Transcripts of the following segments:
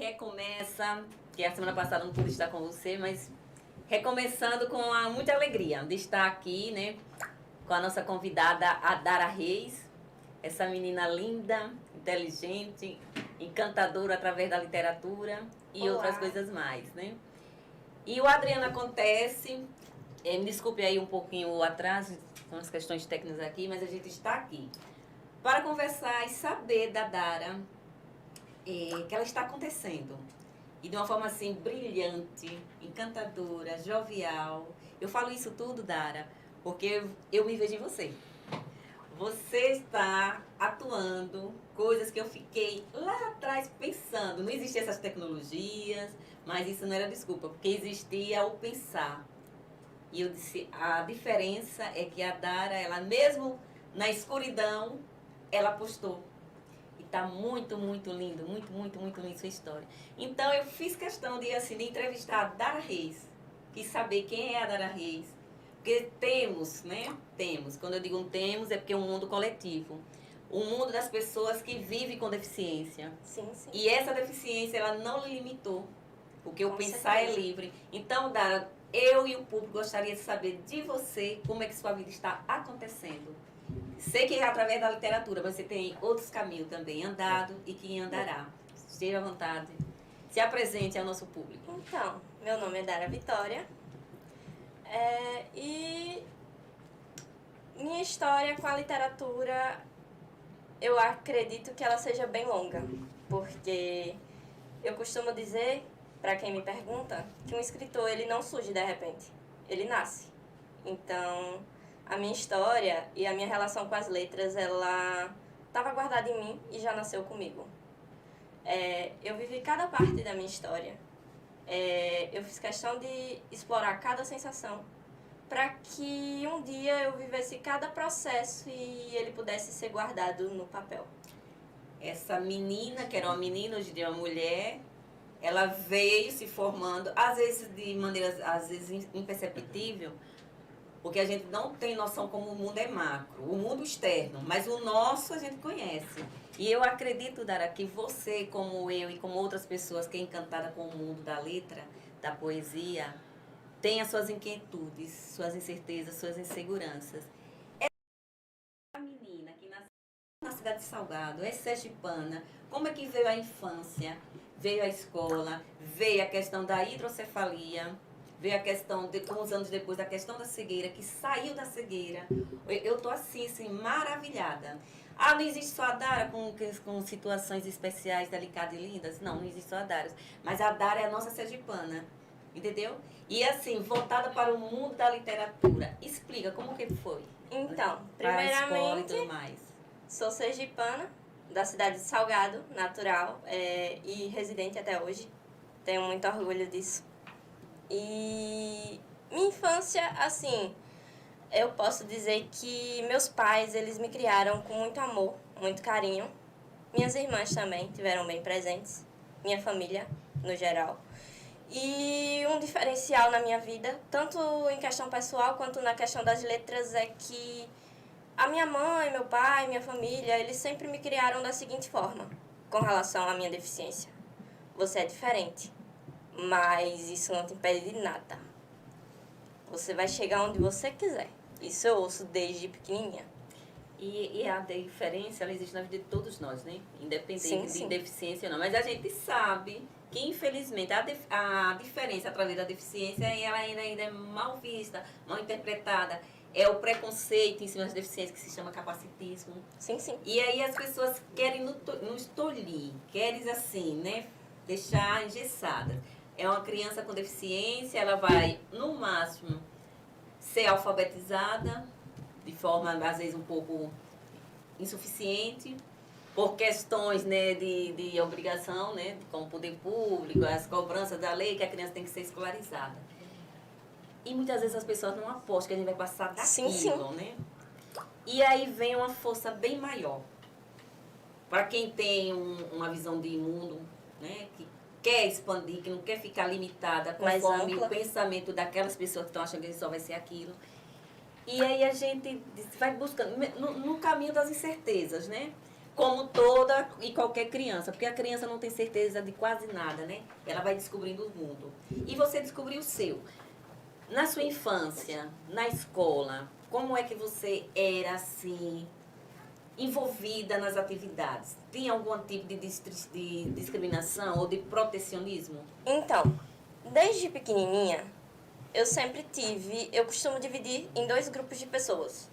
recomeça, que a semana passada não pude estar com você, mas recomeçando com muita alegria de estar aqui, né, com a nossa convidada Adara Reis, essa menina linda, inteligente, encantadora através da literatura e Olá. outras coisas mais, né? E o Adriano acontece, me desculpe aí um pouquinho o atraso, são as questões técnicas aqui, mas a gente está aqui para conversar e saber da Dara que ela está acontecendo. E de uma forma assim brilhante, encantadora, jovial. Eu falo isso tudo, Dara, porque eu me vejo em você. Você está atuando coisas que eu fiquei lá atrás pensando. Não existiam essas tecnologias, mas isso não era desculpa, porque existia o pensar. E eu disse, a diferença é que a Dara, ela mesmo na escuridão, ela apostou. E tá muito, muito lindo, muito lindo sua história. Então eu fiz questão de, assim, de entrevistar a Dara Reis. Quis saber quem é a Dara Reis. Porque temos, né? Temos. Quando eu digo um temos, é porque é um mundo coletivo. Um mundo das pessoas que vivem com deficiência. Sim, sim. E essa deficiência, ela não lhe limitou. Porque o Com pensar certeza. é livre. Então, Dara, eu e o público gostaria de saber de você como é que sua vida está acontecendo. Sei que é através da literatura, mas você tem outros caminhos também, andado e que andará. Esteja à vontade. Se apresente ao nosso público. Então, meu nome é Dara Vitória. E minha história com a literatura, eu acredito que ela seja bem longa. Porque eu costumo dizer, para quem me pergunta, que um escritor ele não surge de repente. Ele nasce. Então, a minha história e a minha relação com as letras, ela estava guardada em mim e já nasceu comigo. Eu vivi cada parte da minha história. Eu fiz questão de explorar cada sensação para que um dia eu vivesse cada processo e ele pudesse ser guardado no papel. Essa menina, que era uma menina, hoje em dia é uma mulher, ela veio se formando, às vezes de maneira, às vezes imperceptível, porque a gente não tem noção como o mundo é macro, o mundo externo, mas o nosso a gente conhece. E eu acredito, Dara, que você, como eu e como outras pessoas que é encantada com o mundo da letra, da poesia, tem as suas inquietudes, suas incertezas, suas inseguranças. A menina que nasceu na cidade de Salgado, é sergipana, como é que veio a infância, veio a escola, veio a questão da hidrocefalia, veio a questão, de, uns anos depois, a questão da cegueira, que saiu da cegueira. Eu tô assim, maravilhada. Ah, não existe só a Dara com situações especiais, delicadas e lindas? Não, não existe só a Dara. Mas a Dara é a nossa sergipana, entendeu? E assim, voltada para o mundo da literatura. Explica como que foi. Então, Para a escola e primeiramente, tudo mais. sou sergipana, da cidade de Salgado, natural, e residente até hoje. Tenho muito orgulho disso. E minha infância, assim, eu posso dizer que meus pais, eles me criaram com muito amor, muito carinho. Minhas irmãs também tiveram bem presentes, minha família, no geral. E um diferencial na minha vida, tanto em questão pessoal quanto na questão das letras, é que a minha mãe, meu pai, minha família, eles sempre me criaram da seguinte forma, com relação à minha deficiência. Você é diferente, mas isso não te impede de nada. Você vai chegar onde você quiser. Isso eu ouço desde pequenininha. E a diferença, ela existe na vida de todos nós, né? Independente Sim, de sim. deficiência ou não. Mas a gente sabe que, infelizmente, a diferença através da deficiência, ela ainda é mal vista, mal interpretada. É o preconceito em cima das deficiências, que se chama capacitismo. Sim, sim. E aí as pessoas querem nos tolir, querem, assim, né? Deixar engessadas. É uma criança com deficiência, ela vai, no máximo, ser alfabetizada, de forma, às vezes, um pouco insuficiente, por questões, né, de obrigação, né, com o poder público, as cobranças da lei, que a criança tem que ser escolarizada. E muitas vezes as pessoas não apostam que a gente vai passar daquilo, Sim. né? E aí vem uma força bem maior. Para quem tem uma visão de mundo, né, que quer expandir, que não quer ficar limitada Mais conforme ampla. o pensamento daquelas pessoas que estão achando que só vai ser aquilo. E aí a gente vai buscando, no caminho das incertezas, né? como toda e qualquer criança, porque a criança não tem certeza de quase nada, né? Ela vai descobrindo o mundo. E você descobriu o seu. Na sua infância, na escola, como é que você era assim, envolvida nas atividades? Tinha algum tipo de discriminação ou de protecionismo? Então, desde pequenininha, eu costumo dividir em dois grupos de pessoas.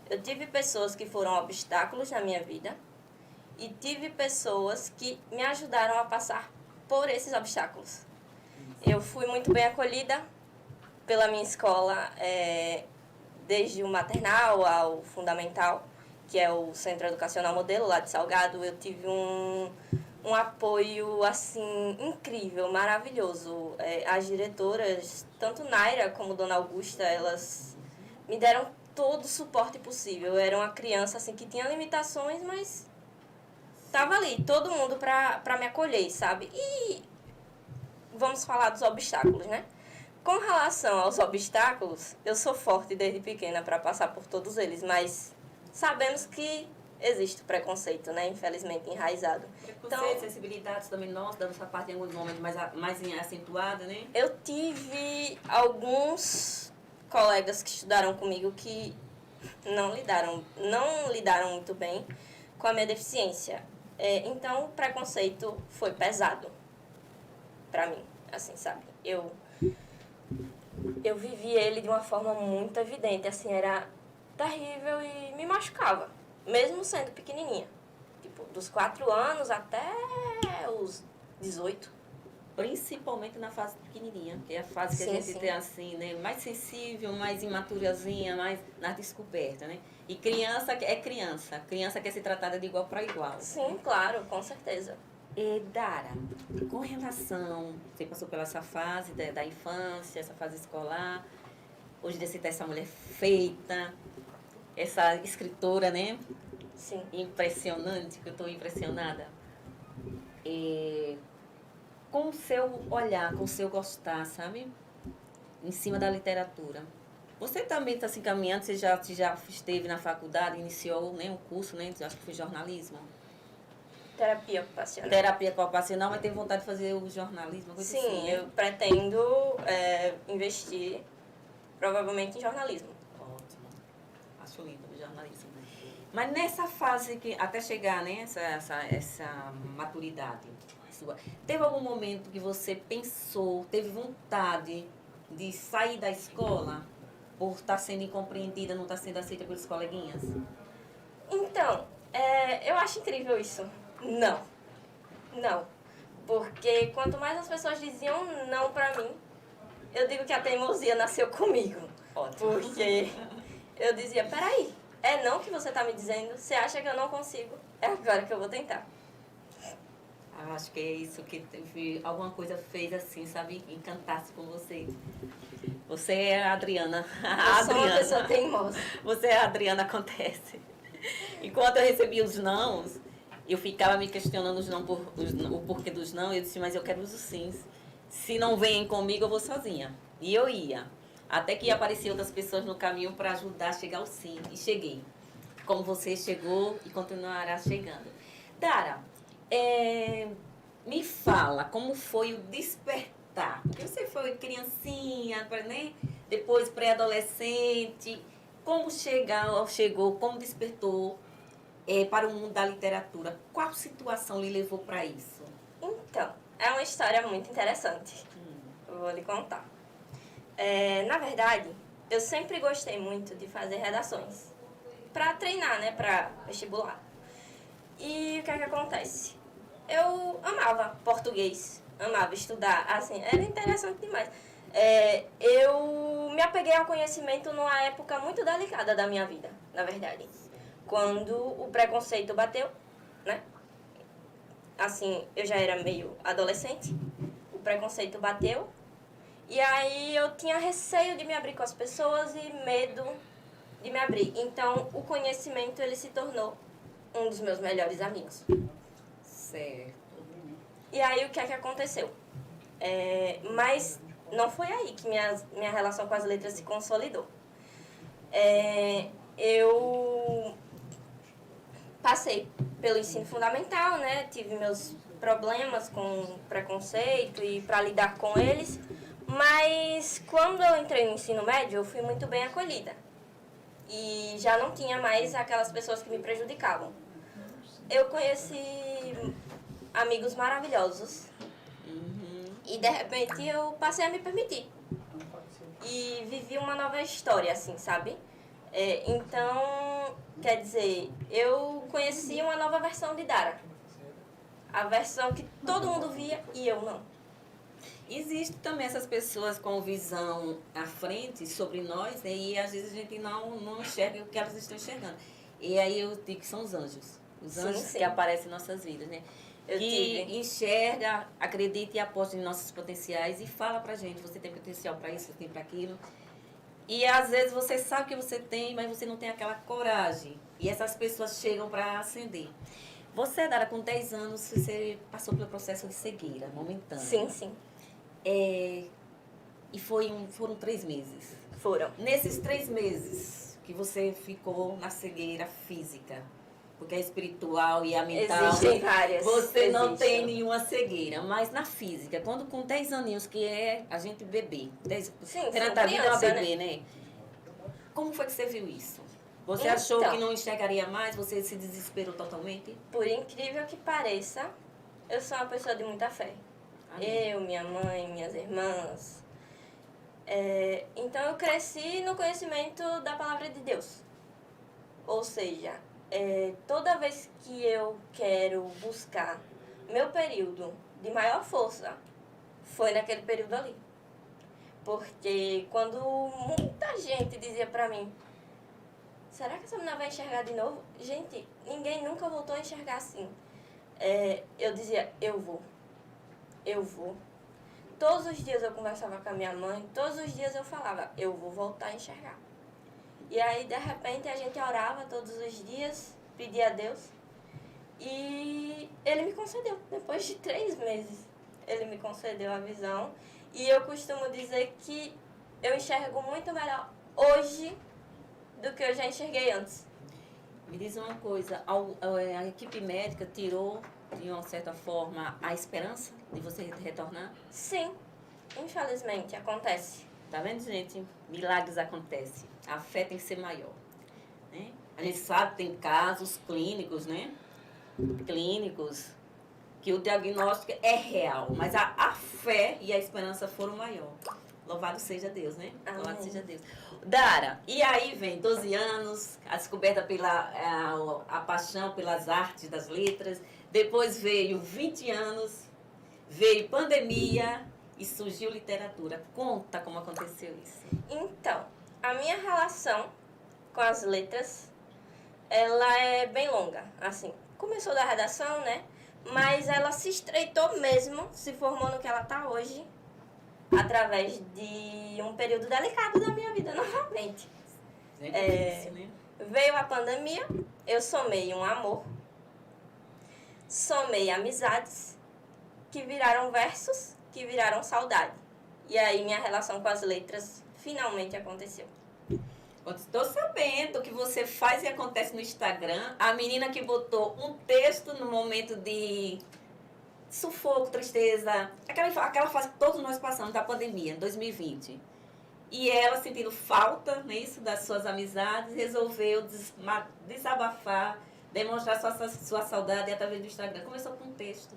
Eu tive pessoas que foram obstáculos na minha vida e tive pessoas que me ajudaram a passar por esses obstáculos. Eu fui muito bem acolhida pela minha escola, desde o maternal ao fundamental, que é o Centro Educacional Modelo, lá de Salgado. Eu tive um apoio, assim, incrível, maravilhoso. As diretoras, tanto Naira como Dona Augusta, elas me deram todo o suporte possível. Eu era uma criança, assim, que tinha limitações, mas tava ali, todo mundo pra me acolher, sabe? E vamos falar dos obstáculos, né? Com relação aos obstáculos, eu sou forte desde pequena para passar por todos eles, mas sabemos que existe preconceito, né? Infelizmente, enraizado. Preconceito, sensibilidades também, nossa, da nossa parte em alguns momentos mais acentuada, né? Eu tive alguns colegas que estudaram comigo que não lidaram muito bem com a minha deficiência. Então, o preconceito foi pesado para mim, assim, sabe? Eu vivi ele de uma forma muito evidente, assim, era terrível e me machucava, mesmo sendo pequenininha. Tipo, dos 4 anos até os 18. Principalmente na fase pequenininha, que é a fase que Sim, a gente sim. tem assim, né? Mais sensível, mais imaturazinha, mais na descoberta, né? E criança é criança. Criança quer ser tratada de igual para igual. Sim, claro, com certeza. E Dara, com relação, você passou pela essa fase da infância, essa fase escolar, hoje você está essa mulher feita, essa escritora, né? Sim. Impressionante, que eu estou impressionada. Com o seu olhar, com o seu gostar, sabe? Em cima da literatura. Você também está se encaminhando, você já esteve na faculdade, iniciou, né, um curso, né? Acho que foi jornalismo. Terapia ocupacional. Terapia ocupacional, mas tem vontade de fazer o jornalismo, coisa Sim, assim, né? eu pretendo investir provavelmente em jornalismo. Ótimo. Acho lindo o jornalismo. Mas nessa fase que até chegar, né, essa maturidade sua, teve algum momento que você pensou, teve vontade de sair da escola por estar sendo incompreendida, não estar sendo aceita pelos coleguinhas? Então, eu acho incrível isso. Não. Porque quanto mais as pessoas diziam não pra mim, eu digo que a teimosia nasceu comigo. Ótimo. Porque eu dizia, peraí, é não que você tá me dizendo? Você acha que eu não consigo? É agora que eu vou tentar. Acho que é isso que alguma coisa fez assim, sabe? Encantasse com você. Você é a Adriana. Eu sou uma pessoa teimosa. Você é a Adriana, acontece. Enquanto eu recebia os nãos, eu ficava me questionando o porquê dos não. Eu disse, mas eu quero os sims. Se não vêm comigo, eu vou sozinha. E eu ia. Até que apareciam outras pessoas no caminho para ajudar a chegar ao sim. E cheguei. Como você chegou e continuará chegando. Dara, me fala como foi o despertar. Porque você foi criancinha, né? Depois pré-adolescente. Como chegou, como despertou para o mundo da literatura? Qual situação lhe levou para isso? Então, é uma história muito interessante. Eu vou lhe contar. Na verdade, eu sempre gostei muito de fazer redações. Pra treinar, né? Pra vestibular. E o que é que acontece? Eu amava português, amava estudar, assim, era interessante demais. Eu me apeguei ao conhecimento numa época muito delicada da minha vida, na verdade. Quando o preconceito bateu, né? Assim, eu já era meio adolescente, o preconceito bateu. E aí eu tinha receio de me abrir com as pessoas e medo de me abrir. Então, o conhecimento, ele se tornou um dos meus melhores amigos. Certo. E aí, o que é que aconteceu? Mas não foi aí que minha relação com as letras se consolidou. Eu passei pelo ensino fundamental, né? Tive meus problemas com preconceito e para lidar com eles. Mas quando eu entrei no ensino médio, eu fui muito bem acolhida. E já não tinha mais aquelas pessoas que me prejudicavam. Eu conheci amigos maravilhosos. E de repente eu passei a me permitir. E vivi uma nova história, assim, sabe? Então, quer dizer, eu conheci uma nova versão de Dara. A versão que todo mundo via e eu não. Existem também essas pessoas com visão à frente sobre nós, né? E às vezes a gente não enxerga o que elas estão enxergando. E aí eu digo que são os anjos. Os anjos sim. que aparecem em nossas vidas, né? Que enxerga, acredita e aposta em nossos potenciais e fala pra gente, você tem potencial para isso, você tem para aquilo. E às vezes você sabe que você tem, mas você não tem aquela coragem. E essas pessoas chegam para acender. Você, Dara, com 10 anos, você passou pelo processo de cegueira momentânea. Sim. E foram 3 meses. Foram. Nesses 3 meses que você ficou na cegueira física, porque a espiritual e a mental, existem várias. você não tem nenhuma cegueira. Mas na física, quando com 10 aninhos, que é a gente bebê, perante a vida é uma bebê, né? Como foi que você viu isso? Você achou que não enxergaria mais? Você se desesperou totalmente? Por incrível que pareça, eu sou uma pessoa de muita fé. Amém. Eu, minha mãe, minhas irmãs. Então eu cresci no conhecimento da palavra de Deus. Ou seja, toda vez que eu quero buscar meu período de maior força, foi naquele período ali. Porque quando muita gente dizia pra mim, será que essa menina vai enxergar de novo? Gente, ninguém nunca voltou a enxergar assim. Eu dizia, eu vou. Todos os dias eu conversava com a minha mãe, todos os dias eu falava, eu vou voltar a enxergar. E aí, de repente, a gente orava todos os dias, pedia a Deus. E ele me concedeu, depois de 3 meses, ele me concedeu a visão. E eu costumo dizer que eu enxergo muito melhor hoje do que eu já enxerguei antes. Me diz uma coisa, a equipe médica tirou, de uma certa forma, a esperança de você retornar? Sim, infelizmente, acontece. Tá vendo, gente? Milagres acontecem. A fé tem que ser maior. Né? A gente sabe que tem casos clínicos, né? Clínicos, que o diagnóstico é real, mas a fé e a esperança foram maior. Louvado seja Deus, né? Amém. Louvado seja Deus. Dara, e aí vem 12 anos, a descoberta a paixão pelas artes das letras, depois veio 20 anos, veio pandemia e surgiu literatura. Conta como aconteceu isso. Então, a minha relação com as letras, ela é bem longa, assim. Começou da redação, né? Mas ela se estreitou mesmo, se formou no que ela está hoje, através de um período delicado da minha vida, novamente. Difícil, né? Veio a pandemia, eu somei um amor, somei amizades, que viraram versos, que viraram saudade. E aí minha relação com as letras finalmente aconteceu. Estou sabendo que você faz e acontece no Instagram. A menina que botou um texto no momento de sufoco, tristeza, aquela fase que todos nós passamos da pandemia, 2020. E ela, sentindo falta, né, isso, das suas amizades, resolveu desabafar, demonstrar sua saudade através do Instagram. Começou com um texto.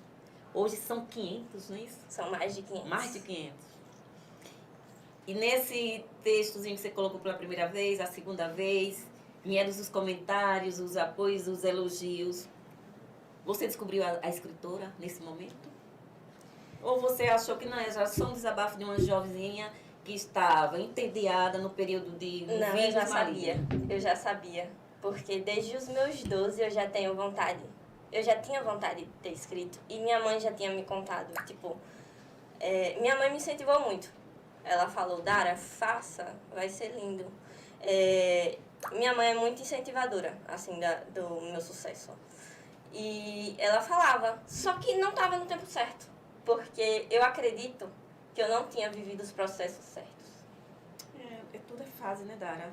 Hoje são 500, não é isso? São mais de 500. Mais de 500. E nesse textozinho que você colocou pela primeira vez, a segunda vez, vieram os comentários, os apoios, os elogios. Você descobriu a escritora nesse momento? Ou você achou que não, era só um desabafo de uma jovenzinha que estava entediada no período de Não, eu já sabia. Porque desde os meus 12 eu já tenho vontade. Eu já tinha vontade de ter escrito. E minha mãe já tinha me contado. Tipo, minha mãe me incentivou muito. Ela falou, Dara, faça, vai ser lindo. Minha mãe é muito incentivadora, assim, do meu sucesso. E ela falava, só que não estava no tempo certo. Porque eu acredito que eu não tinha vivido os processos certos. Tudo é fase, né, Dara?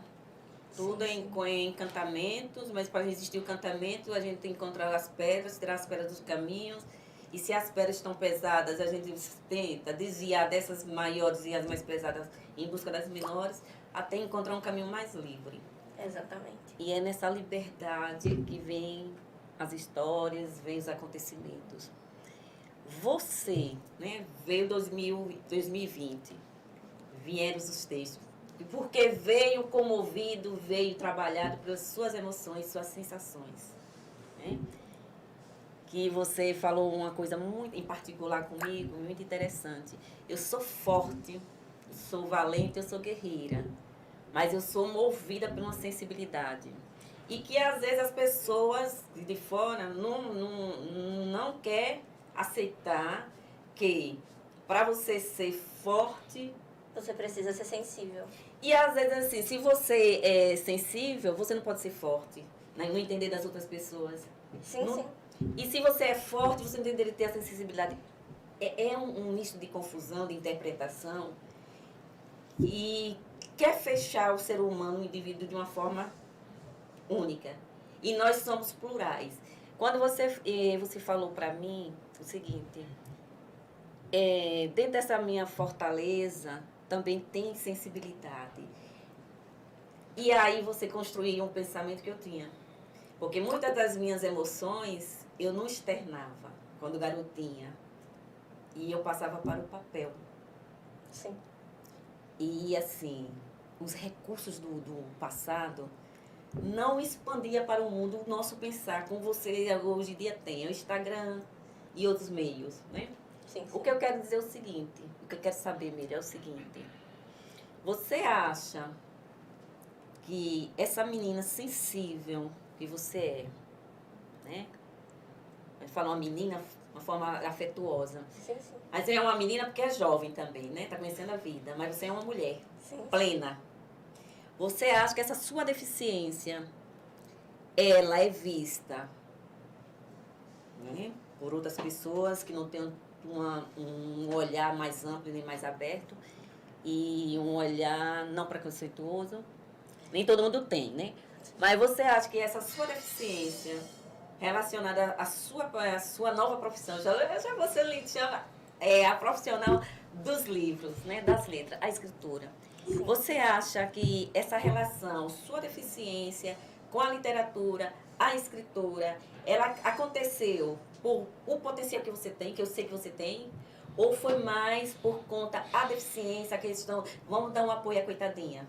Tudo em encantamentos, mas para resistir ao encantamento, a gente tem que encontrar as pedras, tirar as pedras dos caminhos. E se as pedras estão pesadas, a gente tenta desviar dessas maiores e as mais pesadas em busca das menores, até encontrar um caminho mais livre. Exatamente. E é nessa liberdade que vem as histórias, vem os acontecimentos. Você, né, veio 2020, vieram os textos. E porque veio comovido, veio trabalhado pelas suas emoções, suas sensações. Né? Que você falou uma coisa muito em particular comigo, muito interessante. Eu sou forte, eu sou valente, eu sou guerreira. Mas eu sou movida por uma sensibilidade. E que às vezes as pessoas de fora não quer aceitar que para você ser forte, você precisa ser sensível. E às vezes assim, se você é sensível, você não pode ser forte, né? Não entender das outras pessoas. Sim, não, sim. E se você é forte, você não deveria ter essa sensibilidade. É um misto de confusão, de interpretação, e quer fechar o ser humano, o indivíduo, de uma forma única. E nós somos plurais. Quando você falou para mim o seguinte, dentro dessa minha fortaleza também tem sensibilidade. E aí você construiu um pensamento que eu tinha. Porque muitas das minhas emoções eu não externava quando garotinha. E eu passava para o papel. Sim. E assim, os recursos do passado não expandia para o mundo o nosso pensar, como você hoje em dia tem, o Instagram e outros meios, né? Sim, sim. O que eu quero dizer é o seguinte, o que eu quero saber, Miriam, é o seguinte. Você acha que essa menina sensível que você é, né? Vai falar uma menina, uma forma afetuosa. Sim, sim. Mas é uma menina porque é jovem também, né? Tá conhecendo a vida. Mas você é uma mulher plena. Você acha que essa sua deficiência, ela é vista, né, por outras pessoas que não têm um olhar mais amplo nem mais aberto e um olhar não preconceituoso? Nem todo mundo tem, né? Mas você acha que essa sua deficiência relacionada à sua nova profissão, já você lhe chama, a profissional dos livros, né, das letras, a escritora. Você acha que essa relação, sua deficiência com a literatura, a escritora, ela aconteceu por o potencial que você tem, que eu sei que você tem, ou foi mais por conta da deficiência, a questão, vamos dar um apoio à coitadinha?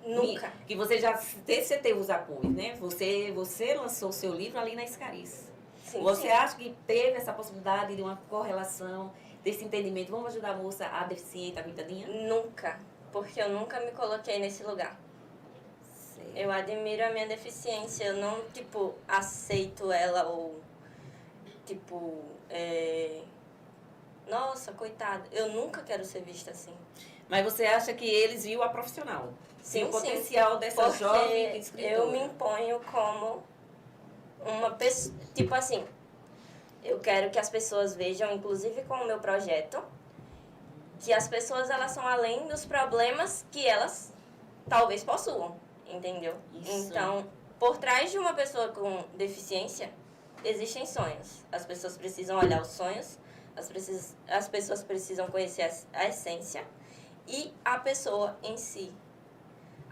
Nunca. Que você já você teve os apoios, né? Você lançou o seu livro ali na Escarice. Sim, você sim. acha que teve essa possibilidade de uma correlação, desse entendimento? Vamos ajudar a moça, a deficiente, a coitadinha? Nunca. Porque eu nunca me coloquei nesse lugar. Sei. Eu admiro a minha deficiência. Eu não, aceito ela ou, nossa, coitada. Eu nunca quero ser vista assim. Mas você acha que eles viram a profissional? Sim, o potencial dessa porque jovem escritora? eu me imponho como uma pessoa... eu quero que as pessoas vejam, inclusive com o meu projeto, que as pessoas, elas são além dos problemas que elas talvez possuam, entendeu? Isso. Então, por trás de uma pessoa com deficiência, existem sonhos. As pessoas precisam olhar os sonhos, as pessoas precisam conhecer a essência e a pessoa em si.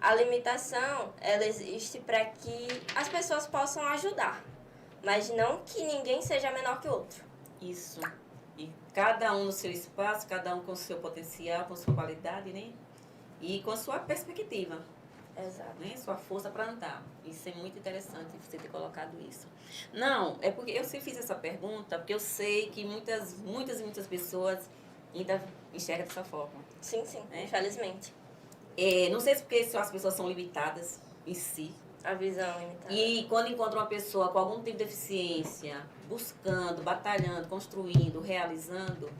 A limitação, ela existe para que as pessoas possam ajudar, mas não que ninguém seja menor que o outro. Isso. E cada um no seu espaço, cada um com o seu potencial, com sua qualidade, né? E com a sua perspectiva. Exato. Né? Sua força para andar. Isso é muito interessante você ter colocado isso. Não, é porque eu sempre fiz essa pergunta, porque eu sei que muitas pessoas ainda enxergam dessa forma. Sim, infelizmente. Não sei se porque as pessoas são limitadas em si. A visão limitada. E quando encontra uma pessoa com algum tipo de deficiência, buscando, batalhando, construindo, realizando,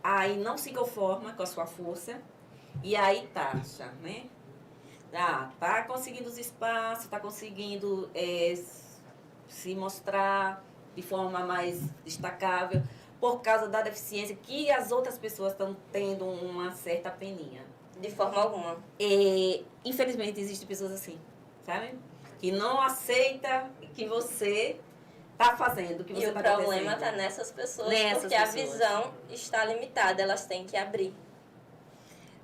aí não se conforma com a sua força e aí taxa, né? Tá conseguindo os espaços, tá conseguindo se mostrar de forma mais destacável por causa da deficiência que as outras pessoas estão tendo uma certa peninha. De forma alguma. Infelizmente, existem pessoas assim, sabe? Que não aceita que você está fazendo, que você E o está problema acontecendo. está nessas pessoas, Nessas porque a pessoas. visão está limitada, elas têm que abrir.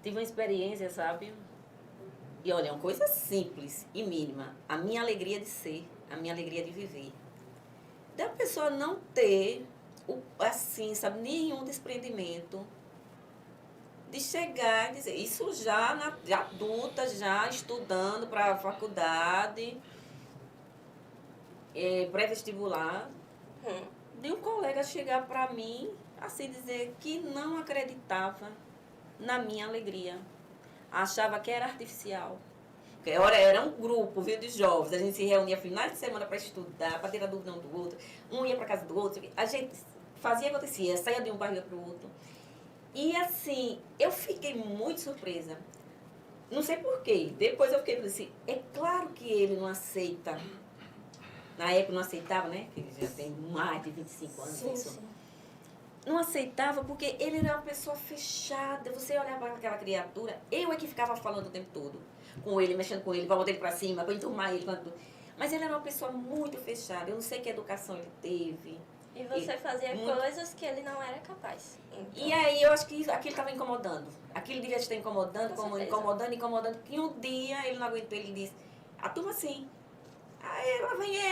Tive uma experiência, sabe? E olha, é uma coisa simples e mínima. A minha alegria de ser, a minha alegria de viver. Da pessoa não ter, assim, sabe, nenhum desprendimento de chegar e dizer, isso já de adulta, já estudando para a faculdade, pré-vestibular, de um colega chegar para mim, assim, dizer que não acreditava na minha alegria. Achava que era artificial. Porque era um grupo, viu, de jovens. A gente se reunia finais de semana para estudar, para tirar dúvida um do outro. Um ia para casa do outro. A gente fazia acontecer, saía de um bairro para o outro. E assim, eu fiquei muito surpresa. Não sei porquê. Depois eu fiquei assim, é claro que ele não aceita. Na época não aceitava, né? Que ele já tem mais de 25 anos. Sim, isso. sim. Não aceitava porque ele era uma pessoa fechada. Você olhava para aquela criatura, eu é que ficava falando o tempo todo com ele, mexendo com ele, para botar ele para cima, para enturmar ele. Mas ele era uma pessoa muito fechada. Eu não sei que educação ele teve. E você fazia coisas que ele não era capaz. Então, E aí eu acho que aquilo estava incomodando. Aquilo devia estar incomodando, Com certeza. incomodando. Que um dia ele não aguentou, ele disse, a turma assim. Aí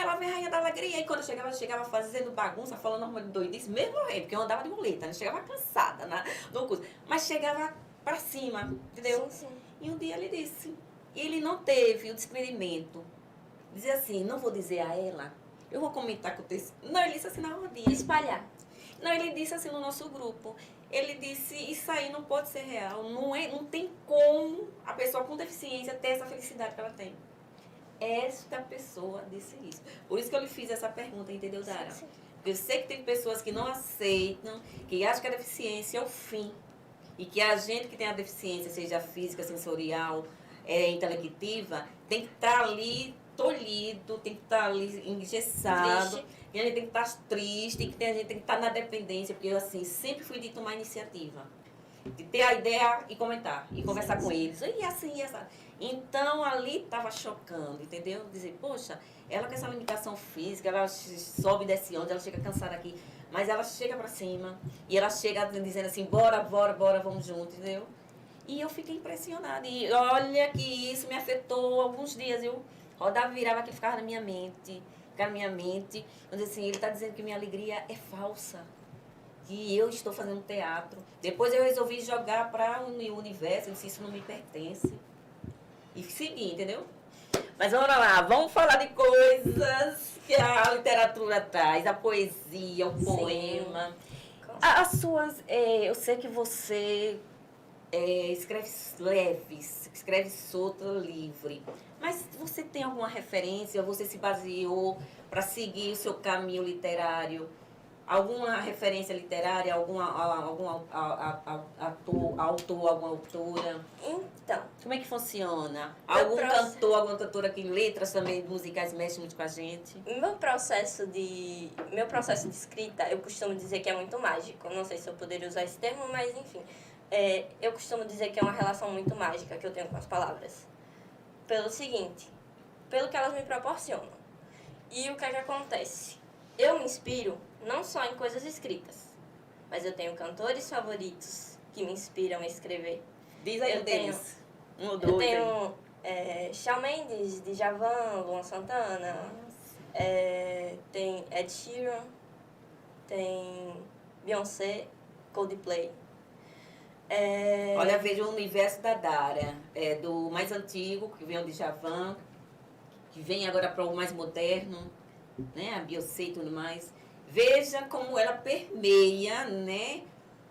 ela vem rainha da alegria. Aí quando eu chegava fazendo bagunça, falando uma doidice, mesmo morrendo, porque eu andava de muleta, né? Chegava cansada no curso. Mas chegava pra cima, entendeu? Sim, sim. E um dia ele disse, ele não teve o desprendimento. Dizer assim, não vou dizer a ela, eu vou comentar com o texto. Não, ele disse assim na rodinha. Espalhar. Não, ele disse assim no nosso grupo. Ele disse, isso aí não pode ser real. Não tem como a pessoa com deficiência ter essa felicidade que ela tem. Esta pessoa disse isso. Por isso que eu lhe fiz essa pergunta, entendeu, Dara? Sim, sim. Porque eu sei que tem pessoas que não aceitam, que acham que a deficiência é o fim. E que a gente que tem a deficiência, seja física, sensorial, intelectiva, tem que estar ali tolhido, tem que estar ali engessado. Triste. E a gente tem que estar triste, a gente tem que estar na dependência, porque eu assim, sempre fui de tomar iniciativa. De ter a ideia e comentar, e conversar com eles. E assim, essa. Então ali estava chocando, entendeu? Dizer, poxa, ela com essa limitação física, ela sobe e desce onde, ela chega cansada aqui, mas ela chega pra cima e ela chega dizendo assim, bora, vamos juntos, entendeu? E eu fiquei impressionada. E olha que isso me afetou alguns dias, eu rodava, virava aquilo, ficava na minha mente. Mas assim, ele está dizendo que minha alegria é falsa. Que eu estou fazendo teatro. Depois eu resolvi jogar para o universo, eu disse, isso não me pertence. E segui, entendeu? Mas vamos lá, vamos falar de coisas que a literatura traz, a poesia, o poema. As suas, eu sei que você escreve leves, escreve solta, livre. Mas você tem alguma referência? Você se baseou para seguir o seu caminho literário? Alguma referência literária? Algum autor, alguma autora? Então, Como é que funciona? Meu Algum processo- cantor, alguma cantora que em letras também musicais mexe muito com a gente? meu processo de escrita, eu costumo dizer que é muito mágico. Não sei se eu poderia usar esse termo, mas enfim. Eu costumo dizer que é uma relação muito mágica que eu tenho com as palavras. Pelo seguinte, pelo que elas me proporcionam. E o que é que acontece? Eu me inspiro não só em coisas escritas, mas eu tenho cantores favoritos que me inspiram a escrever. Diz aí Eu um deles. Um ou Eu dois aí. tenho Shawn Mendes, Djavan, Luan Santana, tem Ed Sheeran, tem Beyoncé, Coldplay. Olha, veja o universo da Dara. Do mais antigo, que vem o Djavan, que vem agora para o mais moderno, né? A Beyoncé e tudo mais. Veja como ela permeia, né?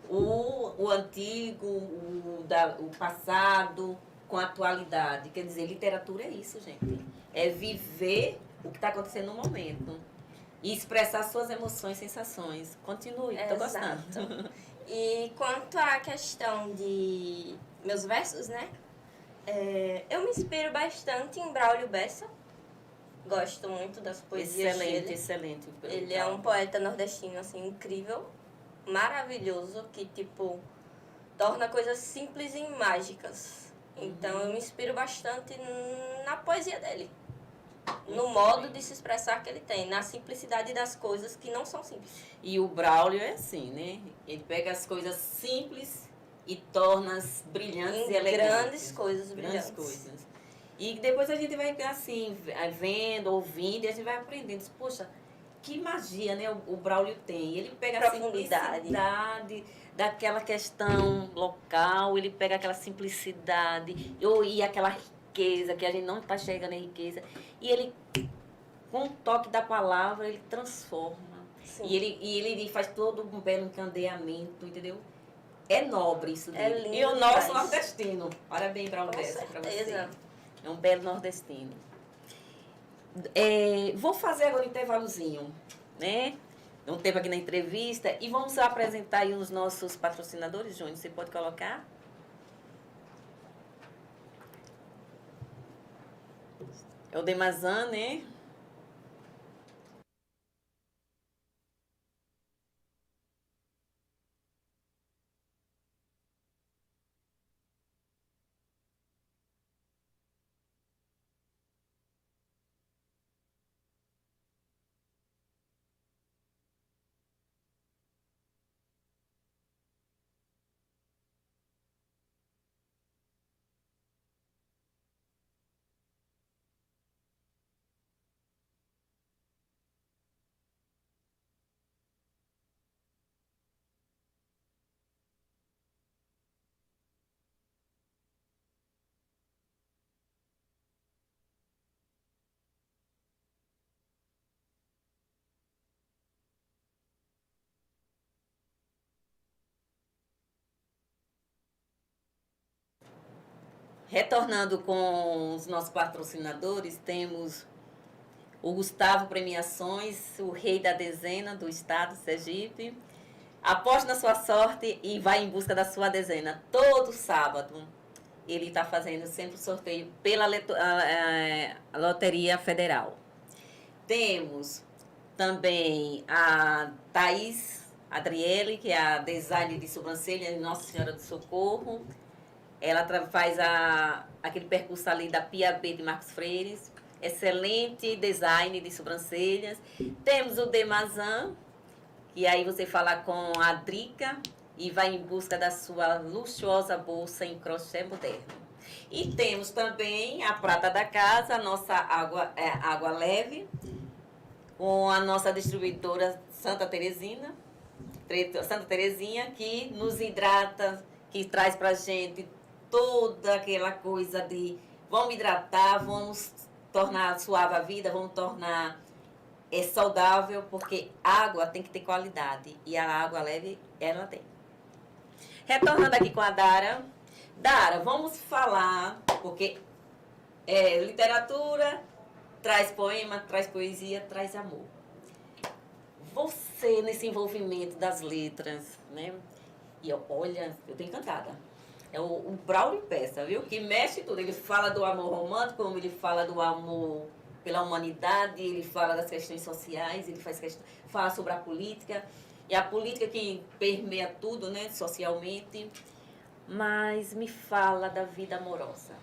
O antigo, o passado com a atualidade. Quer dizer, literatura é isso, gente. É viver o que está acontecendo no momento. E expressar suas emoções, sensações. Continue, estou gostando. Exato. E quanto à questão de meus versos, né? Eu me inspiro bastante em Braulio Bessa. Gosto muito das poesias dele. Excelente. Ele é um poeta nordestino, assim, incrível, maravilhoso, que, tipo, torna coisas simples e mágicas. Então, eu me inspiro bastante na poesia dele. no modo de se expressar que ele tem, na simplicidade das coisas que não são simples. E o Braulio é assim, né? Ele pega as coisas simples e torna-as brilhantes e elegantes. Grandes coisas brilhantes. Grandes coisas. E depois a gente vai assim, vendo, ouvindo, e a gente vai aprendendo. Poxa, que magia, né? O Braulio tem. Ele pega a simplicidade daquela questão local, ele pega aquela simplicidade e aquela riqueza, que a gente não está chegando em riqueza. E ele, com o toque da palavra, ele transforma. Sim. E ele faz todo um belo encandeamento, entendeu? É nobre isso dele. É lindo. E o nosso nordestino. Parabéns para você. É um belo nordestino. Vou fazer agora um intervalozinho, né? Um tempo aqui na entrevista. E vamos apresentar aí os nossos patrocinadores, Júnior. Você pode colocar? É o Demazan, né? Retornando com os nossos patrocinadores, temos o Gustavo Premiações, o rei da dezena do estado, Sergipe. Aposte na sua sorte e vá em busca da sua dezena. Todo sábado ele está fazendo sempre o sorteio pela Loteria Federal. Temos também a Thaís Adriele, que é a design de sobrancelha de Nossa Senhora do Socorro. Ela faz aquele percurso ali da Pia B de Marcos Freires. Excelente design de sobrancelhas. Temos o Demazan, que aí você fala com a Drica e vai em busca da sua luxuosa bolsa em crochê moderno. E temos também a prata da casa, a nossa água leve, com a nossa distribuidora Santa Terezinha, que nos hidrata, que traz pra gente toda aquela coisa de vamos hidratar, vamos tornar suave a vida, vamos tornar saudável, porque água tem que ter qualidade e a água leve ela tem. Retornando aqui com a Dara. Dara, vamos falar, porque literatura traz poema, traz poesia, traz amor. Você nesse envolvimento das letras, né? E olha, eu tô encantada. É o Braulio Peça, viu? Que mexe tudo. Ele fala do amor romântico, como ele fala do amor pela humanidade, ele fala das questões sociais, ele fala sobre a política. E a política que permeia tudo, né? Socialmente. Mas me fala da vida amorosa.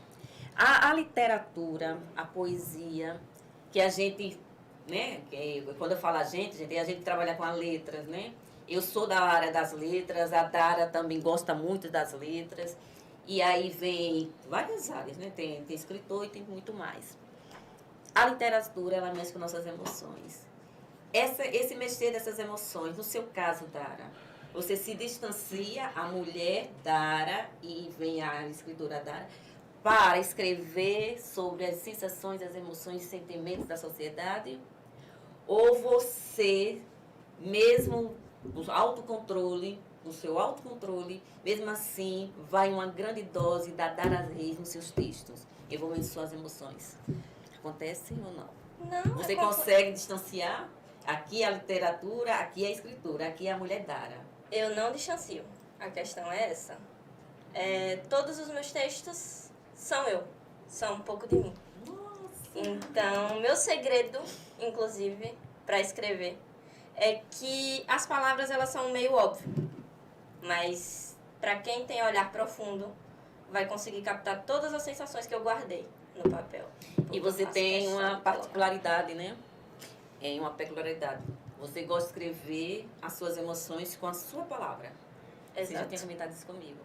A literatura, a poesia, que a gente, né? Quando eu falo a gente trabalha com as letras, né? Eu sou da área das letras, a Dara também gosta muito das letras. E aí vem várias áreas, né? Tem escritor e tem muito mais. A literatura, ela mexe com nossas emoções. Esse mexer dessas emoções, no seu caso, Dara, você se distancia, a mulher Dara, e vem a escritora Dara, para escrever sobre as sensações, as emoções e sentimentos da sociedade? Ou você, mesmo no seu autocontrole, mesmo assim, vai uma grande dose da Dara Reis nos seus textos, envolvendo suas emoções? Acontece ou não? Não. Você consegue distanciar? Aqui é a literatura, aqui é a escritura, aqui é a mulher Dara. Eu não distancio. A questão é essa. Todos os meus textos são eu. São um pouco de mim. Nossa. Então, meu segredo, inclusive, para escrever, é que as palavras, elas são meio óbvio. Mas, para quem tem olhar profundo, vai conseguir captar todas as sensações que eu guardei no papel. E você tem questão uma de colocar. particularidade, né? É uma peculiaridade. Você gosta de escrever as suas emoções com a sua palavra. Você já Exato. tinha comentado isso comigo.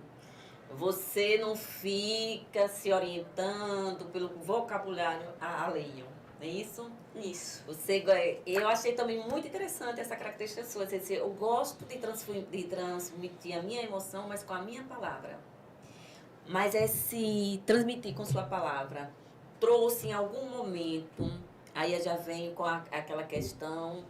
Você não fica se orientando pelo vocabulário alheio, não é isso? Isso. Eu achei também muito interessante essa característica sua. Você dizer, eu gosto de transmitir a minha emoção, mas com a minha palavra. Mas se transmitir com sua palavra trouxe em algum momento, aí já vem com aquela questão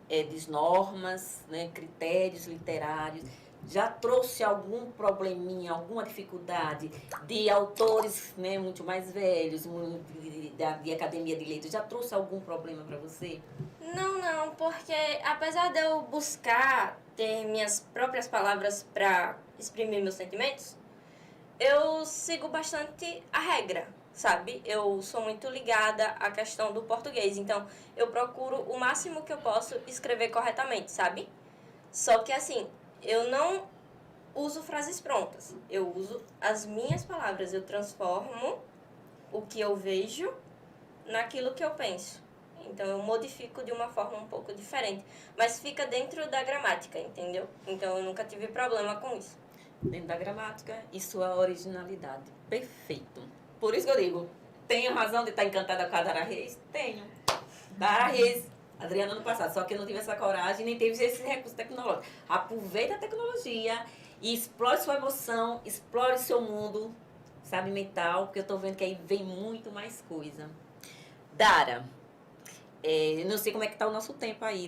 de normas, né, critérios literários, já trouxe algum probleminha, alguma dificuldade de autores, né, muito mais velhos, de academia de letras, já trouxe algum problema para você? Não, porque apesar de eu buscar ter minhas próprias palavras para exprimir meus sentimentos, eu sigo bastante a regra, sabe? Eu sou muito ligada à questão do português, então eu procuro o máximo que eu posso escrever corretamente, sabe? Só que assim, eu não uso frases prontas, eu uso as minhas palavras, eu transformo o que eu vejo naquilo que eu penso. Então eu modifico de uma forma um pouco diferente, mas fica dentro da gramática, entendeu? Então eu nunca tive problema com isso. Dentro da gramática e sua originalidade. Perfeito. Por isso que eu digo, tenho razão de estar encantada com a Dara Reis? Tenho. Dara Reis, Adriana, ano passado, só que eu não tive essa coragem, nem teve esse recurso tecnológico. Aproveita a tecnologia e explore sua emoção, explore seu mundo, sabe, mental, porque eu tô vendo que aí vem muito mais coisa. Dara, eu não sei como é que tá o nosso tempo aí,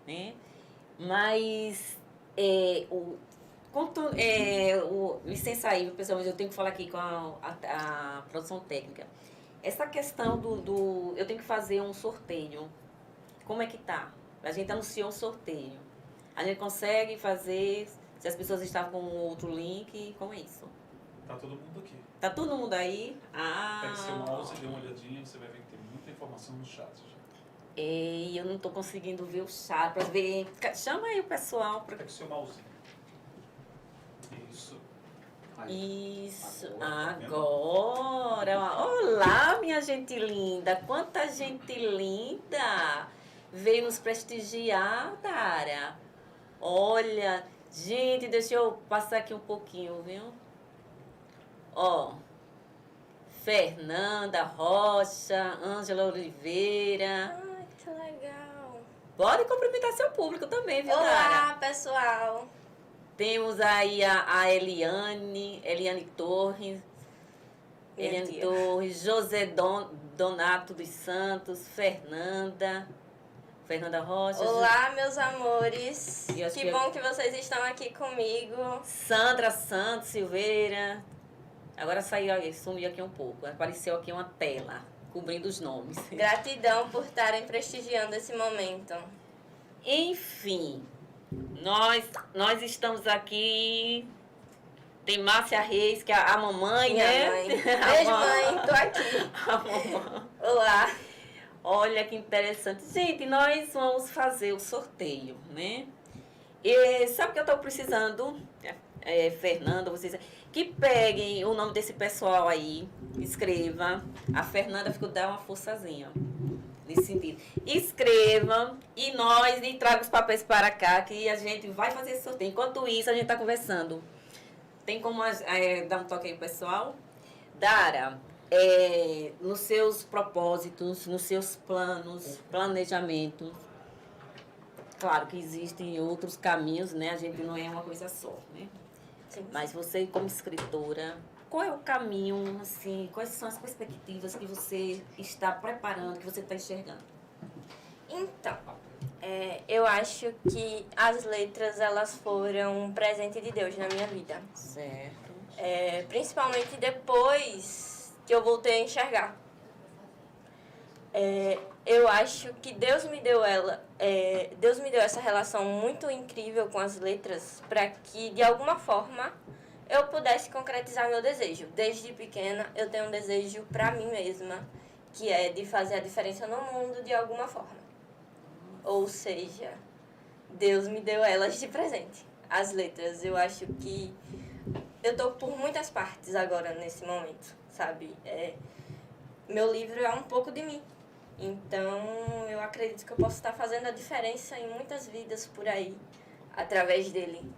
né? Mas o licença aí, pessoal, eu tenho que falar aqui com a produção técnica. Essa questão eu tenho que fazer um sorteio. Como é que tá? A gente anunciou um sorteio. A gente consegue fazer, se as pessoas estavam com outro link, como é isso? Tá todo mundo aqui. Tá todo mundo aí? Pegue seu mouse, dê uma olhadinha, você vai ver que tem muita informação no chat já. E eu não tô conseguindo ver o chat para ver. Chama aí o pessoal. Pegue seu mouse. Isso. Isso, Agora, agora. Olá, minha gente linda. Quanta gente linda veio nos prestigiar, Dara. Olha, gente, deixa eu passar aqui um pouquinho, viu? Ó, Fernanda Rocha, Ângela Oliveira. Ai, que legal. Pode cumprimentar seu público também, viu, Dara? Olá, pessoal. Temos aí a Eliane Torres, José Donato dos Santos, Fernanda Rocha, Olá, meus amores. E acho Que que- bom que vocês estão aqui comigo. Sandra Santos Silveira. Agora sumiu aqui um pouco, apareceu aqui uma tela cobrindo os nomes. Gratidão por estarem prestigiando esse momento. Enfim, nós estamos aqui. Tem Márcia Reis, que é a mamãe, Minha né? mãe. Beijo, mãe. Tô aqui. A mamãe. Olá. Olha que interessante. Gente, nós vamos fazer o sorteio, né? E sabe o que eu estou precisando? Fernanda, vocês que peguem o nome desse pessoal aí, escreva. A Fernanda ficou dar uma forçazinha nesse sentido. Escreva e traga os papéis para cá que a gente vai fazer esse sorteio. Enquanto isso, a gente está conversando. Tem como dar um toque aí, pessoal? Dara, nos seus propósitos, nos seus planos, planejamentos, claro que existem outros caminhos, né? A gente não é uma coisa só, né? Sim. Mas você, como escritora, qual é o caminho, assim, quais são as perspectivas que você está preparando, que você está enxergando? Então, eu acho que as letras, elas foram um presente de Deus na minha vida. Certo. Principalmente depois que eu voltei a enxergar. Eu acho que Deus me deu essa relação muito incrível com as letras para que, de alguma forma, eu pudesse concretizar meu desejo. Desde pequena, eu tenho um desejo para mim mesma, que é de fazer a diferença no mundo de alguma forma. Ou seja, Deus me deu elas de presente. As letras, eu acho que eu tô por muitas partes agora, nesse momento, sabe? meu livro é um pouco de mim. Então, eu acredito que eu posso estar fazendo a diferença em muitas vidas por aí, através dele.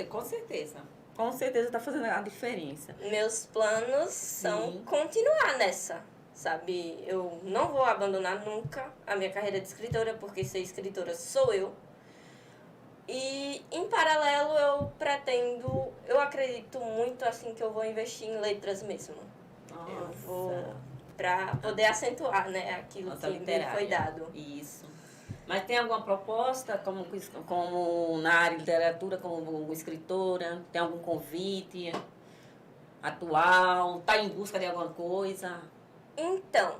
Com certeza. Com certeza está fazendo a diferença. Meus planos são Sim. continuar nessa, sabe? Eu não vou abandonar nunca a minha carreira de escritora, porque ser escritora sou eu. E, em paralelo, eu acredito muito, assim, que eu vou investir em letras mesmo. Eu vou, para poder acentuar, né, aquilo Nossa, que me literária. foi dado. Isso. Mas tem alguma proposta como na área de literatura, como escritora? Tem algum convite atual? Está em busca de alguma coisa? Então,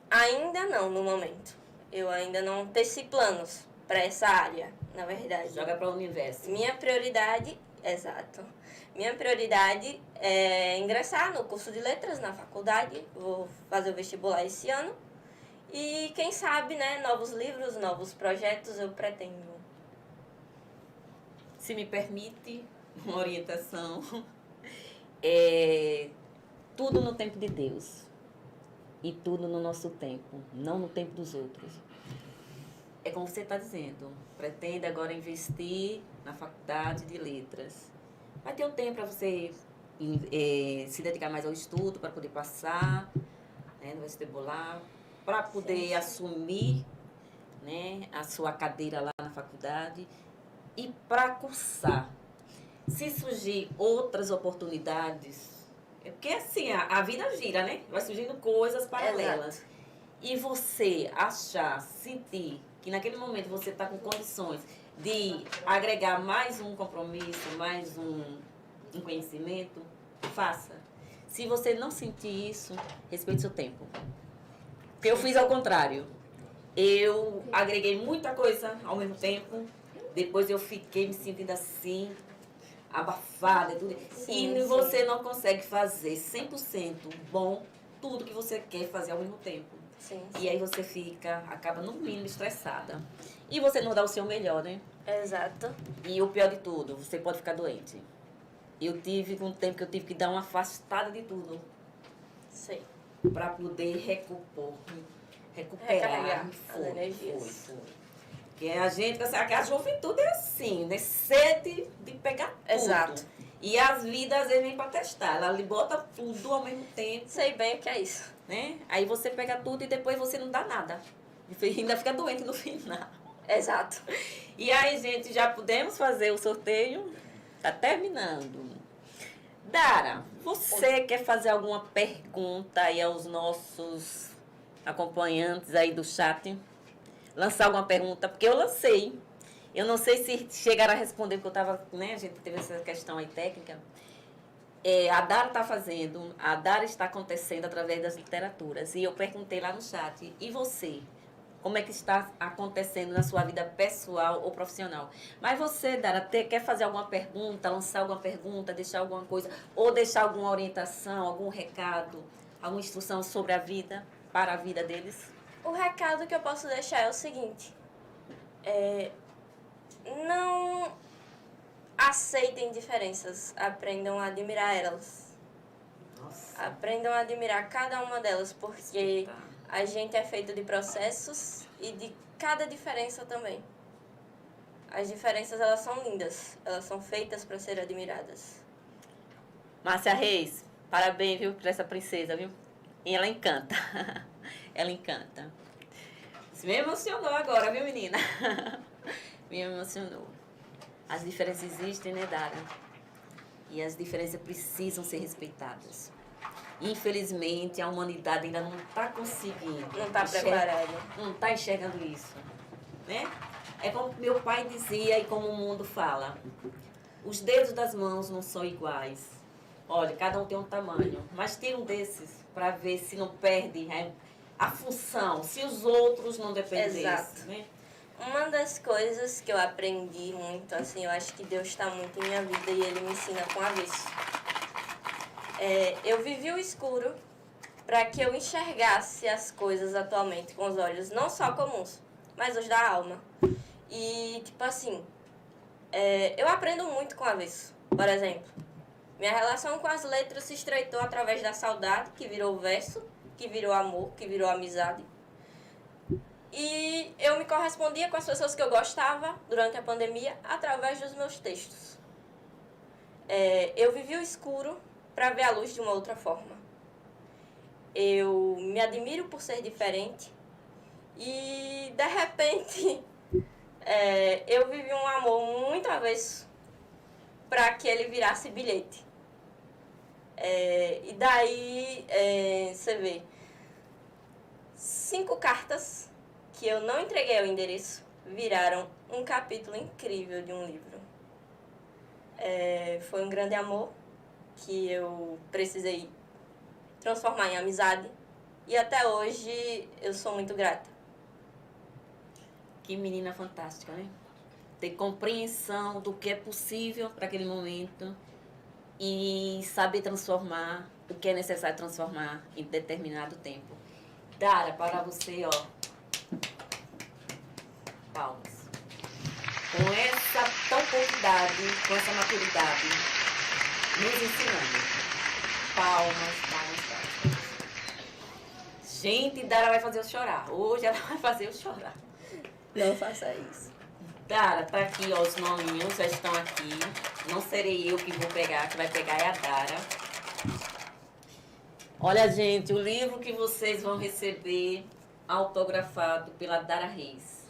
ainda não no momento. Eu ainda não teci planos para essa área, na verdade. Joga para o universo. Minha prioridade, exato. Minha prioridade é ingressar no curso de letras na faculdade. Vou fazer o vestibular esse ano. E quem sabe, né, novos livros, novos projetos eu pretendo. Se me permite uma orientação, tudo no tempo de Deus e tudo no nosso tempo, não no tempo dos outros. É como você está dizendo, pretende agora investir na faculdade de letras. Vai ter um tempo para você se dedicar mais ao estudo, para poder passar, né, no vestibular, para poder assumir, né, a sua cadeira lá na faculdade e para cursar. Se surgir outras oportunidades, é porque assim, a vida gira, né? Vai surgindo coisas paralelas. Exato. E você achar, sentir que naquele momento você está com condições de agregar mais um compromisso, mais um conhecimento, faça. Se você não sentir isso, respeite seu tempo. Porque eu fiz ao contrário. Eu agreguei muita coisa ao mesmo tempo. Depois eu fiquei me sentindo assim, abafada e tudo. Sim, E sim. você não consegue fazer 100% bom tudo que você quer fazer ao mesmo tempo. Sim. E aí você acaba no mínimo estressada. E você não dá o seu melhor, né? Exato. E o pior de tudo, você pode ficar doente. Eu tive um tempo que eu tive que dar uma afastada de tudo Sei. para poder recuperar. Recarregar as energias. Foi. Porque a gente, a juventude é assim, né? Sede de pegar tudo. Exato. E as vidas, às vezes, vêm para testar. Ela lhe bota tudo ao mesmo tempo, Sei bem o que é isso. né? Aí você pega tudo e depois você não dá nada. E ainda fica doente no final. Exato. E aí, gente, já pudemos fazer o sorteio. Tá terminando. Dara, você quer fazer alguma pergunta aí aos nossos acompanhantes aí do chat? Lançar alguma pergunta? Porque eu lancei. Eu não sei se chegaram a responder, porque eu estava, né, a gente teve essa questão aí técnica. A Dara está fazendo, a Dara está acontecendo através das literaturas. E eu perguntei lá no chat, e você? Como é que está acontecendo na sua vida pessoal ou profissional? Mas você, Dara, quer fazer alguma pergunta, lançar alguma pergunta, deixar alguma coisa, ou deixar alguma orientação, algum recado, alguma instrução sobre a vida, para a vida deles? O recado que eu posso deixar é o seguinte. Não aceitem diferenças, aprendam a admirar elas. Nossa. Aprendam a admirar cada uma delas, porque a gente é feito de processos e de cada diferença também. As diferenças, elas são lindas, elas são feitas para serem admiradas. Márcia Reis, parabéns, viu, para essa princesa, viu? E ela encanta. Ela encanta. Isso me emocionou agora, viu, menina? Me emocionou. As diferenças existem, né, Dara? E as diferenças precisam ser respeitadas. Infelizmente, a humanidade ainda não está conseguindo. Não está preparada. Não está enxergando isso, né? É como meu pai dizia e como o mundo fala. Os dedos das mãos não são iguais. Olha, cada um tem um tamanho. Mas tira um desses para ver se não perde a função, se os outros não dependessem. Exato. Né? Uma das coisas que eu aprendi muito, assim, eu acho que Deus está muito em minha vida e Ele me ensina com avesso. Eu vivi o escuro para que eu enxergasse as coisas atualmente com os olhos não só comuns, mas os da alma. E, tipo assim, eu aprendo muito com avesso. Por exemplo, minha relação com as letras se estreitou através da saudade, que virou verso, que virou amor, que virou amizade. E eu me correspondia com as pessoas que eu gostava durante a pandemia através dos meus textos. Eu vivi o escuro para ver a luz de uma outra forma. Eu me admiro por ser diferente e, de repente, eu vivi um amor muito avesso para que ele virasse bilhete. E daí, você vê, 5 cartas que eu não entreguei ao endereço viraram um capítulo incrível de um livro. Foi um grande amor que eu precisei transformar em amizade e até hoje eu sou muito grata. Que menina fantástica, né? Ter compreensão do que é possível para aquele momento e saber transformar o que é necessário transformar em determinado tempo. Dara, para você, ó. Palmas. Com essa tão pouca idade, com essa maturidade, nos ensinando. Palmas, palmas, palmas. Gente, Dara vai fazer eu chorar. Hoje ela vai fazer eu chorar. Não faça isso. Dara, tá aqui, ó, os nominhos já estão aqui. Não serei eu que vou pegar, que vai pegar é a Dara. Olha, gente, o livro que vocês vão receber autografado pela Dara Reis.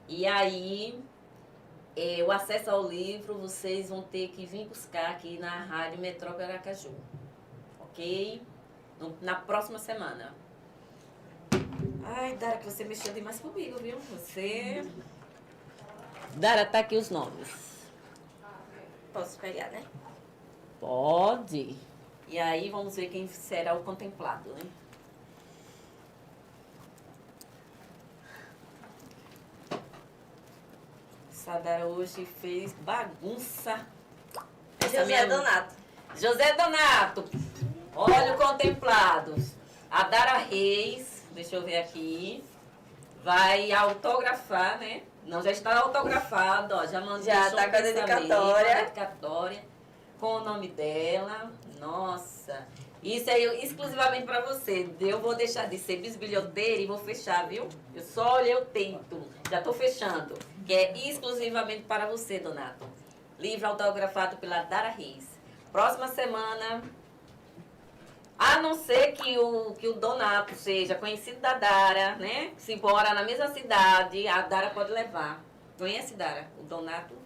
E aí, o acesso ao livro vocês vão ter que vir buscar aqui na Rádio Metrópole Aracaju. Ok? Na próxima semana. Ai, Dara, que você mexeu demais comigo, viu? Você... Dara, tá aqui os nomes. Posso pegar, né? Pode. E aí vamos ver quem será o contemplado, né? Essa Dara hoje fez bagunça. José Donato. José Donato. Olha o contemplado. A Dara Reis, deixa eu ver aqui, vai autografar, né? Não, já está autografado, ó. Já mandou. Já está com a dedicatória. Com o nome dela. Nossa. Isso é exclusivamente para você. Eu vou deixar de ser bisbilhoteira e vou fechar, viu? Eu só olhei o tempo. Já estou fechando. Que é exclusivamente para você, Donato. Livro autografado pela Dara Reis. Próxima semana, a não ser que o Donato seja conhecido da Dara, né? Se mora na mesma cidade, a Dara pode levar. Conhece, Dara? O Donato?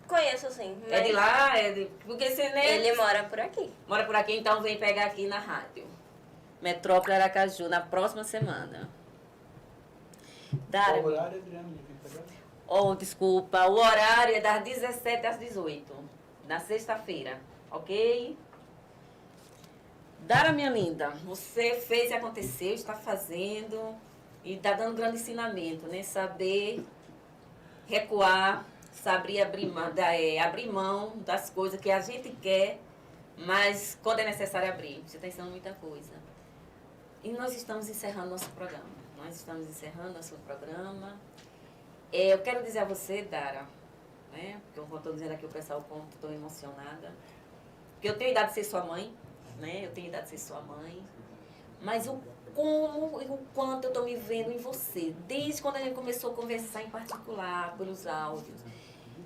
Conheço, sim. É de lá? Porque você, né? Ele mora por aqui. Mora por aqui, então vem pegar aqui na rádio. Metrópole Aracaju, na próxima semana. Dara. Qual horário, Adriana? Vem pegar? Oh, desculpa, o horário é das 17 às 18, na sexta-feira, ok? Dara, minha linda, você fez e aconteceu, está fazendo e está dando grande ensinamento, né? Saber recuar, saber abrir mão das coisas que a gente quer, mas quando é necessário abrir. Você está ensinando muita coisa. E nós estamos encerrando nosso programa. Eu quero dizer a você, Dara, né? Porque eu estou dizendo aqui o pessoal como estou emocionada. Porque eu tenho idade de ser sua mãe, né? Mas o quanto eu estou me vendo em você, desde quando a gente começou a conversar em particular, pelos áudios.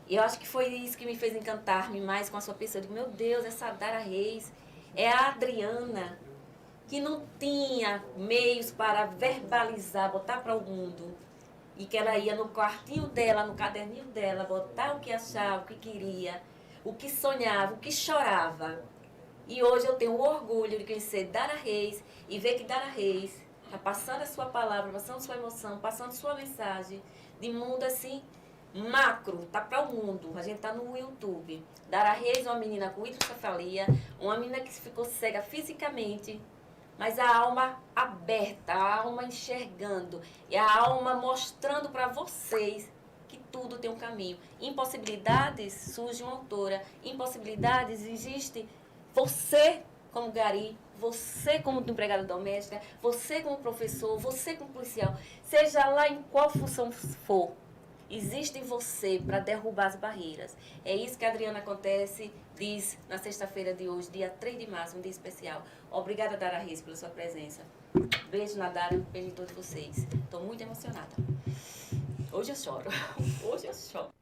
E eu acho que foi isso que me fez encantar-me mais com a sua pessoa. Eu digo, meu Deus, essa Dara Reis é a Adriana, que não tinha meios para verbalizar, botar para o mundo. E que ela ia no quartinho dela, no caderninho dela, botar o que achava, o que queria, o que sonhava, o que chorava. E hoje eu tenho o orgulho de conhecer Dara Reis e ver que Dara Reis está passando a sua palavra, passando a sua emoção, passando a sua mensagem de mundo assim, macro, tá para o mundo. A gente está no YouTube. Dara Reis é uma menina com hidrocefalia, uma menina que ficou cega fisicamente, mas a alma aberta, a alma enxergando, e a alma mostrando para vocês que tudo tem um caminho. Impossibilidades, surge uma autora. Impossibilidades, existe você como gari, você como empregada doméstica, você como professor, você como policial, seja lá em qual função for. existe em você para derrubar as barreiras. É isso que a Adriana Acontece diz na sexta-feira de hoje, dia 3 de março, um dia especial. Obrigada, Dara Reis, pela sua presença. Beijo na Dara, beijo em todos vocês. Estou muito emocionada. Hoje eu choro. Hoje eu choro.